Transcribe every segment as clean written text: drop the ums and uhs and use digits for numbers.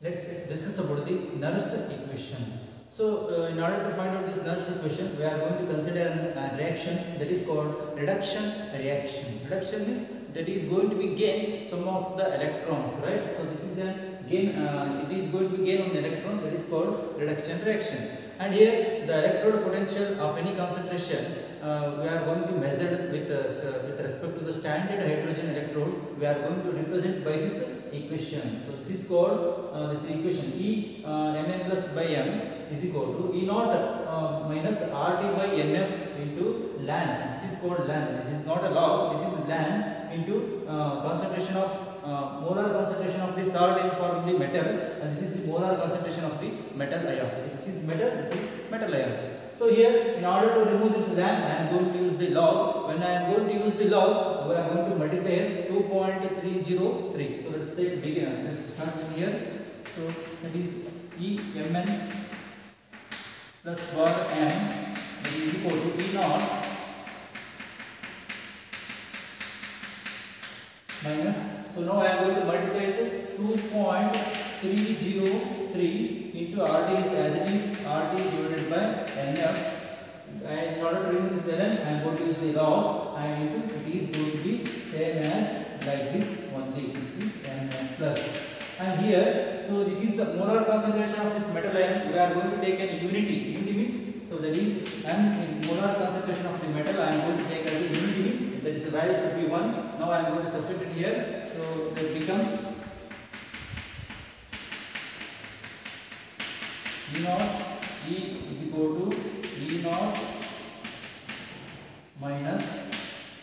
Let's discuss about the Nernst equation. So, in order to find out this Nernst equation, we are going to consider a reaction that is called reduction reaction. Reduction is that is going to be gain some of the electrons, right? So, this is a gain. It is going to be gain on electron, that is called reduction reaction. And here, the electrode potential of any concentration we are going to measure with respect to the standard hydrogen electrode. We are going to represent by this equation. So this is called this equation E Mn plus by M is equal to E naught minus RT by NF into ln. This is called ln. This is not a log. This is ln into concentration of molar concentration of the salt in form of the metal, and this is the molar concentration of the metal ion. So this is metal. This is metal ion. So here, in order to remove this ln, I am going to use the log. When I am going to use the log, we are going to multiply here 2.303. So let's take begin. Let's start from here. So that is E Mn plus bar M that is equal to E naught minus. So now I am going to multiply it 2.303 into RT is as it is RT divided by NF. And in order to remove this ln, I am going to use the log, and it is going to be same as like this only. This is Mn plus. And here, so this is the molar concentration of this metal ion. We are going to take an unity. Unity means, so that is M molar concentration of the metal. I am going to take as a unity means that is the value should be 1. Now I am going to substitute it here. So that becomes E naught E is equal to E naught minus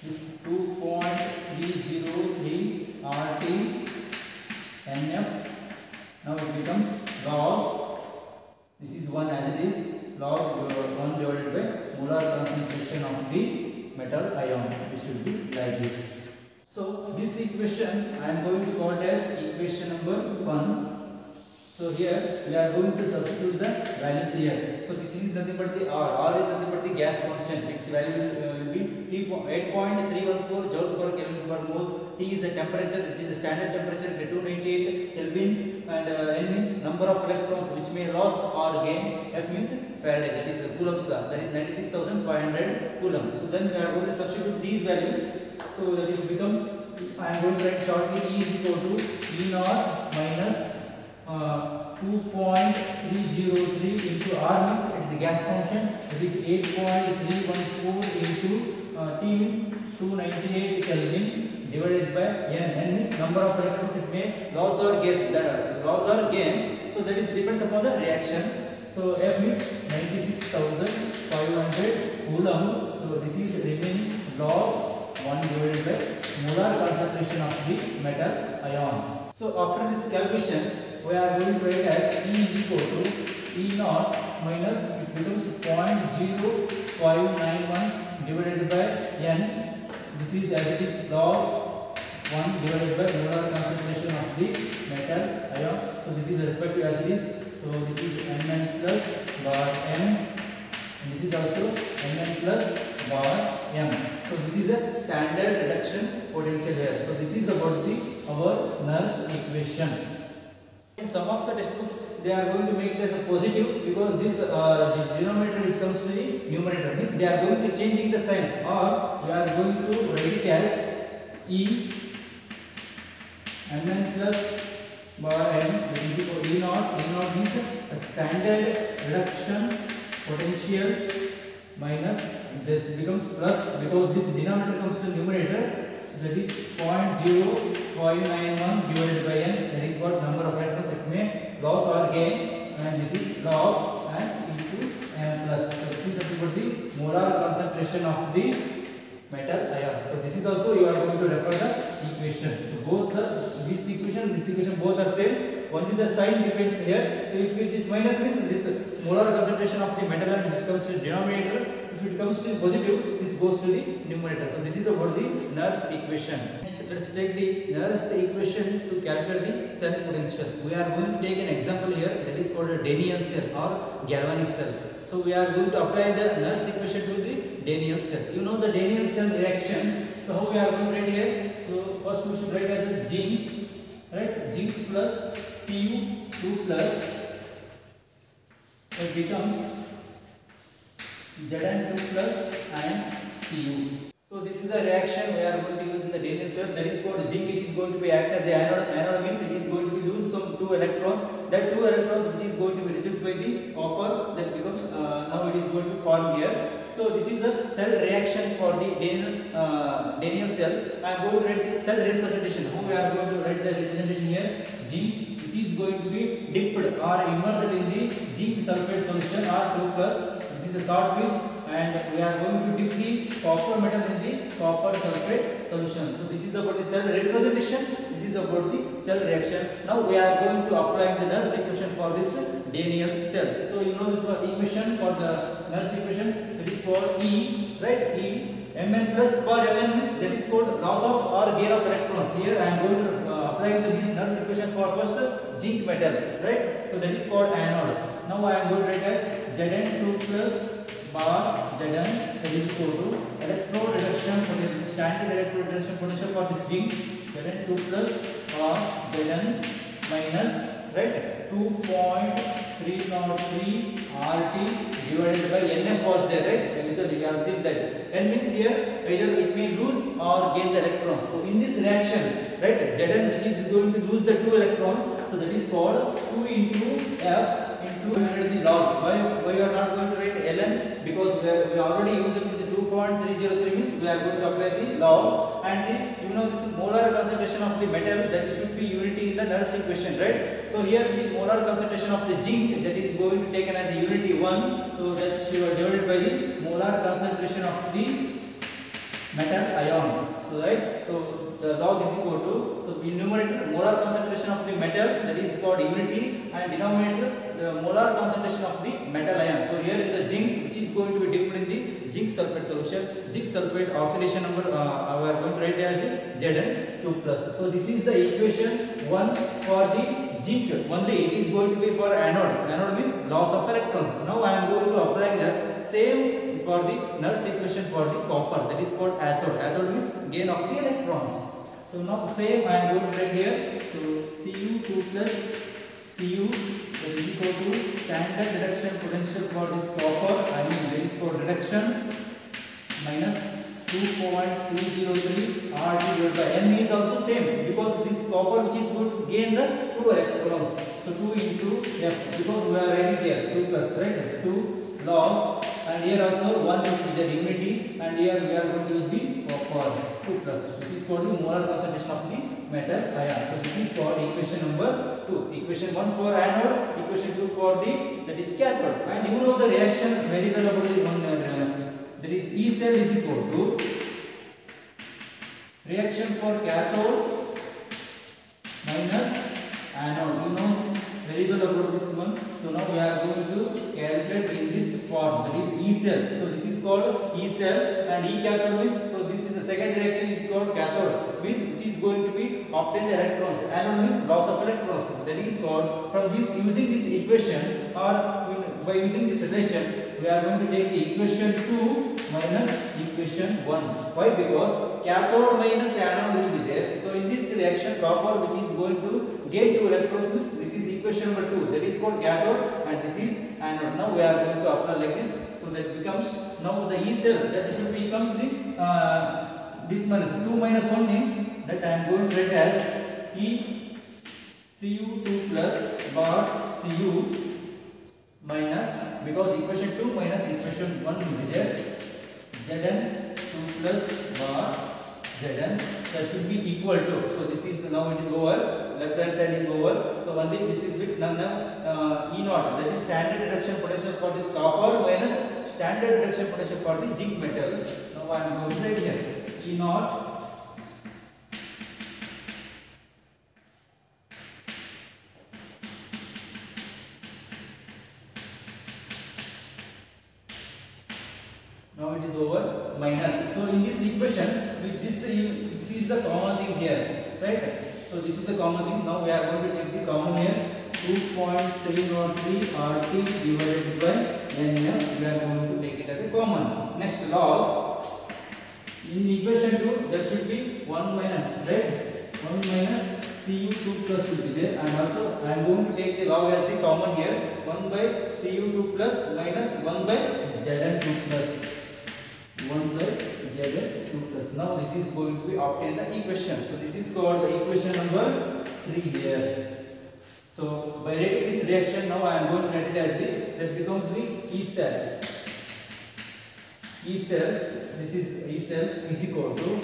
this 2.303 RT NF. Now it becomes log, this is 1 as it is, log 1 divided by molar concentration of the metal ion. It should be like this. So this equation I am going to call it as equation number 1. So here we are going to substitute the values here. So this is nothing but the R. R is nothing but the gas constant. Its value will be 8.314 joule per Kelvin per mole. T is the temperature. It is the standard temperature at 298 Kelvin. And N is number of electrons which may loss or gain. F means Faraday. That is Coulomb's law. That is 96,500 Coulomb. So then we are going to substitute these values. So that is becomes, I am going to write shortly E is equal to E naught minus 2.303 into R means it is a gas constant. It is 8.314 into T means 298 Kelvin divided by N. N means number of electrons it may loss or gain. So that is depends upon the reaction. So F means 96,500 Coulomb. So this is remaining log 1 divided by molar concentration of the metal ion. So after this calculation, we are going to write as E is equal to E naught minus it becomes 0.0591 divided by N. This is as it is log 1 divided by molar concentration of the metal ion. So this is respective as it is. So this is Mn plus bar M. And this is also Mn plus bar M. So this is a standard reduction potential here. So this is about our Nernst equation. In some of the textbooks, they are going to make it as a positive because this the denominator which comes to the numerator means they are going to changing the signs, or we are going to write it as E Mn plus bar M that is equal to E naught. E naught means a standard reduction potential minus this becomes plus because this denominator comes to the numerator. That is 0.0591 divided by N. That is what number of electrons it may loss or gain, and this is log and into M plus. So this is the molar concentration of the metal ion. So this is also you are going to refer the equation. So both this equation both are same. Only the sign depends here. If it is minus this molar concentration of the metal ion which comes to the denominator. If it comes to positive, this goes to the numerator. So this is about the Nernst equation. Next, let's take the Nernst equation to calculate the cell potential. We are going to take an example here that is called a Daniell cell or galvanic cell. So we are going to apply the Nernst equation to the Daniell cell. You know the Daniell cell reaction. So how we are going to write here? So first we should write as a zinc, right? Zinc plus Cu 2 plus it becomes Zn 2 plus and Cu. So this is a reaction we are going to use in the Daniell cell, that is called zinc. It is going to be act as a anode. Anode means it is going to be lose some 2 electrons. That 2 electrons which is going to be received by the copper, that becomes now it is going to form here. So this is a cell reaction for the Daniell cell. I am going to write the cell representation. How we are going to write the representation here? Zinc, which is going to be dipped or immersed in the zinc sulfate solution, or 2 plus. This is the short bridge, and we are going to dip the copper metal in the copper sulfate solution. So this is about the cell representation. This is about the cell reaction. Now we are going to apply the Nernst equation for this Daniell cell. So you know this equation for the Nernst equation, that is called E, right? E Mn plus, for Mn means that is called loss of or gain of electrons. Here I am going to apply this Nernst equation for first zinc metal, right? So that is called anode. Now I am going to write as Zn 2 plus bar Zn, that is equal to electrode reduction potential, standard electrode reduction potential for this zinc, Zn 2 plus bar Zn minus, right, 2.303 RT divided by Nf was there, right? Usually we have seen that. N means here either it may lose or gain the electrons. So in this reaction, right, Zn which is going to lose the 2 electrons, so that is called 2 into F into the log. Why you are not going to write ln? Because we already used this 2.303 means we are going to apply the log, and the this molar concentration of the metal, that should be unity in the Nernst equation, right? So here the molar concentration of the zinc, that is going to be taken as a unity 1, so that she was divided by the molar concentration of the metal ion. So right, so the log is equal to, so in numerator molar concentration of the metal, that is called unity, and denominator the molar concentration of the metal ion. So here in the zinc, which is going to be dipped in the zinc sulfate solution, zinc sulfate oxidation number we are going to write as Zn 2 plus. So this is the equation 1 for the zinc. Only it is going to be for anode. Anode means loss of electrons. Now I am going to apply the same for the Nernst equation for the copper, that is called cathode. Cathode means gain of the electrons. So now same I am going to write here. So Cu 2 plus Cu, that is equal to standard reduction potential for this copper, I mean that is called reduction, minus 2.303 RT divided by N is also same, because this copper which is going to gain the 2 electrons. So 2 into F, because we are writing here 2 plus, right? 2 log, and here also 1 with the unity, and here we are going to use the copper 2 plus. This is called the molar concentration of the metal ion. So this is called equation number 2. Equation 1 for anode, equation 2 for the, that is cathode. And you know the reaction very well about the one, that is E cell is equal to reaction for cathode minus anode. You know this very well about this one. So now we are going to calculate in this form, that is E cell. So this is called E cell, and E cathode means, so this is the second reaction is called cathode, means which is going to be obtain the electrons. Anode means loss of electrons. That is called, from this using this equation, or by using this relation, we are going to take the equation 2 minus equation 1. Why? Because cathode minus anode will be there. So in this reaction, copper which is going to gain 2 electrons, this is equation number 2, that is called cathode, and this is anode. Now we are going to apply like this, so that becomes, now the E cell, that should becomes the this minus 2 minus 1 means that I am going to write as E Cu2 plus bar Cu minus, because equation 2 minus equation 1 will be there, Zn 2 plus bar Zn, that should be equal to, so this is, now it is over, left hand side is over, so only this is with none E naught, that is standard reduction potential for this copper minus standard reduction potential for the zinc metal. Now I am going to write here E naught now it is over minus. So in this equation, with this is the common thing here, right? So this is the common thing. Now we are going to take the common here, 2.303 RT divided by NF. We are going to take it as a common. Next, log. In equation 2, there should be 1 minus, right? 1 minus Cu2 plus will be there, and also I am going to take the log as a common here. 1 by Cu2 plus minus 1 by Zn2 plus 1 by Zn2 plus. Now this is going to be obtain the equation. So this is called the equation number 3 here. So by writing this reaction, now I am going to write it as the, that becomes the E cell. E cell, this is E cell is equal to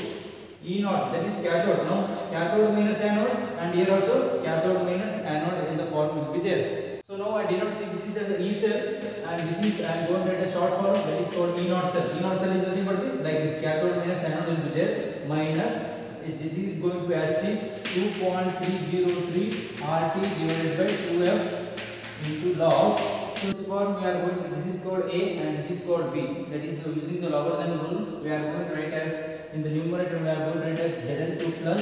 E naught, that is cathode. Now cathode minus anode, and here also cathode minus anode in the form will be there. So now I denote this is as E cell, and this is I am going to write a short form, that is called E naught cell. E naught cell is nothing but like this, cathode minus anode will be there, minus this is going to be as this 2.303 RT divided by 2F into log. So this form we are going to, this is called A and this is called B. That is using the logarithm rule, we are going to write as in the numerator we are going to write as Zn2 plus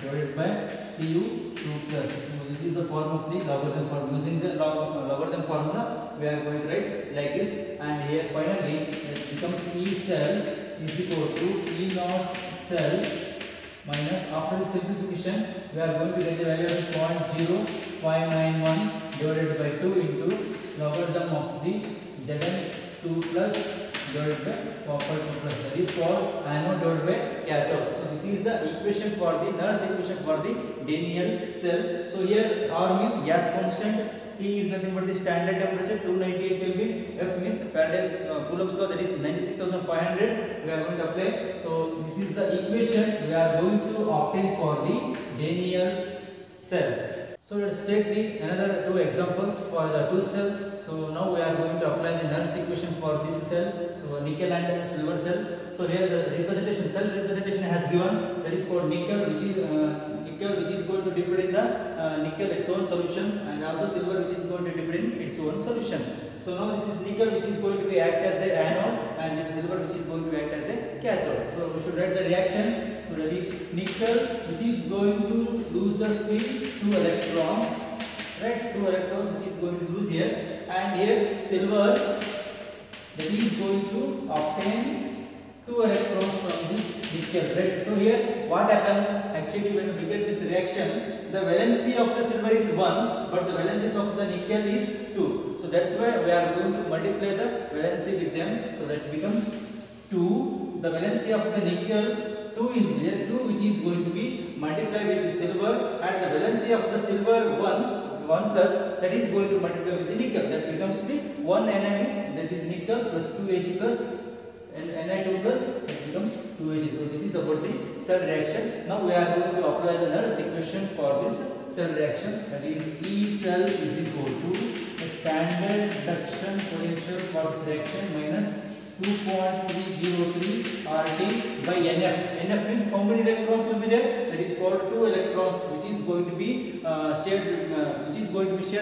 divided by Cu2 plus. So this is the form of the logarithm form. Using the logarithm formula, we are going to write like this, and here finally it becomes E cell is equal to E naught cell minus, after the simplification we are going to get the value of 0.0591 divided by 2 into logarithm of the Zn2 plus divided by copper 2 plus, that is called anode divided by cathode. So this is the equation for the Nernst equation for the Daniell cell. So here R means gas constant, T is nothing but the standard temperature 298 Kelvin, F means Faraday's Coulomb's law, that is 96,500 we are going to apply. So this is the equation we are going to obtain for the Daniell cell. So let's take the another two examples for the two cells. So now we are going to apply the Nernst equation for this cell. So nickel and silver cell. So here the representation, cell representation has given, that is called nickel, which is going to dip in the nickel its own solutions, and also silver which is going to dip in its own solution. So now this is nickel which is going to be act as a anode, and this is silver which is going to act as a cathode. So we should write the reaction. So that is nickel which is going to lose us the 2 electrons, right? 2 electrons which is going to lose here, and here silver that is going to obtain 2 electrons from this nickel, right? So here what happens actually when we get this reaction, the valency of the silver is 1, but the valencies of the nickel is 2. So that's why we are going to multiply the valency with them. So that becomes 2. The valency of the nickel 2 is there, 2 which is going to be multiplied with the silver, and the valency of the silver 1 plus, that is going to multiply with the nickel. That becomes the 1 Ni is, that is nickel plus 2 Ag plus and Ni2 plus, that becomes 2 Ag. So this is about the cell reaction. Now we are going to apply the Nernst equation for this cell reaction. That is E cell is equal to the standard reduction potential for this reaction minus 2.303 RT by NF. NF means how many electrons will be there? That is called 2 electrons, which is going to be shared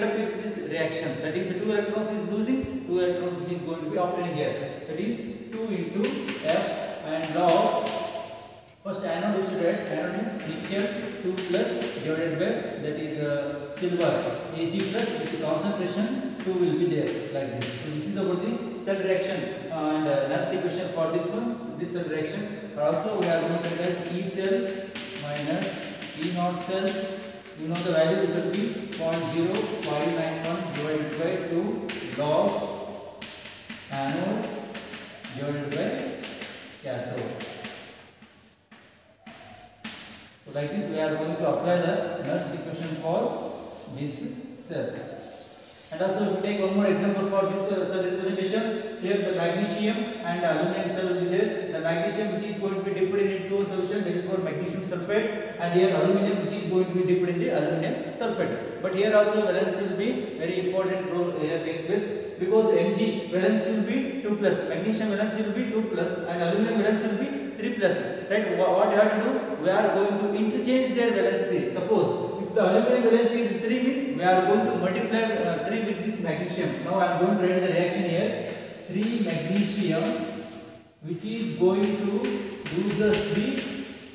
up with this reaction. That is 2 electrons is losing, 2 electrons which is going to be obtaining here. That is 2 into F, and log. First anode we should write, anode is nickel 2 plus divided by, that is silver Ag plus, with concentration 2 will be there like this. So this is about the cell reaction and Nernst equation for this one, this cell reaction. Also we are going to write as E cell minus E naught cell. You know the value should be 0.0591 divided by 2 log anode divided by cathode. So like this we are going to apply the Nernst equation for this cell. And also if we take one more example for this cell representation, here the magnesium and aluminum cell will be there. The magnesium which is going to be dipped in its own solution, that is called magnesium sulfate, and here aluminum which is going to be dipped in the aluminum sulfate. But here also valence will be very important role here takes place, because Mg valence will be 2 plus, magnesium valence will be 2 plus, and aluminum valence will be 3 plus, right? What you have to do, we are going to interchange their valency. Suppose if the aluminum valency is 3 means we are going to multiply 3 with this magnesium. Now I am going to write the reaction here. 3 magnesium which is going to lose us the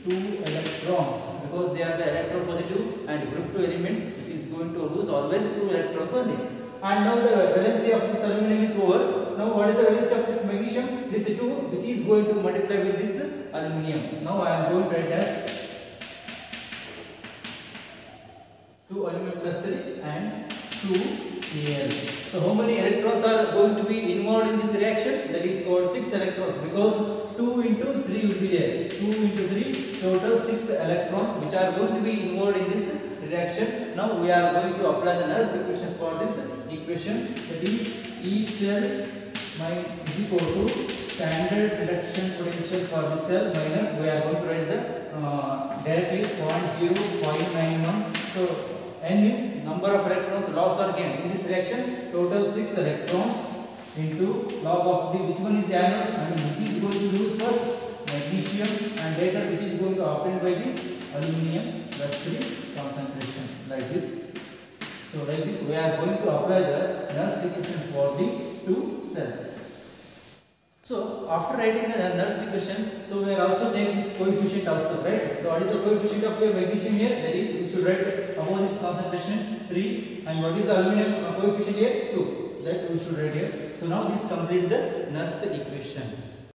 2 electrons, because they are the electropositive and group 2 elements, which is going to lose always 2 electrons only. And now the valency of this aluminum is over. Now what is the valency of this magnesium? This 2 which is going to multiply with this aluminum. Now I am going to write as 2 aluminum plus 3 and 2 Al. So how many electrons are going to be involved in this reaction? That is called 6 electrons, because 2 into 3 will be there. 2 into 3, total 6 electrons which are going to be involved in this reaction. Now we are going to apply the Nernst equation for this equation. That is E cell is equal to standard reduction potential for the cell minus, we are going to write the directly 0.0591. So N is number of electrons loss or gain in this reaction, total 6 electrons into log of the, which one is the anode and which is going to lose first, magnesium, and later which is going to obtain by the aluminum plus 3 concentration, like this. So like this we are going to apply the Nernst equation for the two cells. So after writing the Nernst equation, so we are also take this coefficient also, right? So what is the coefficient of your magnesium here? That is, we should write above this concentration 3, and what is the aluminum coefficient here? 2. That we should write here. So now this completes the Nernst equation.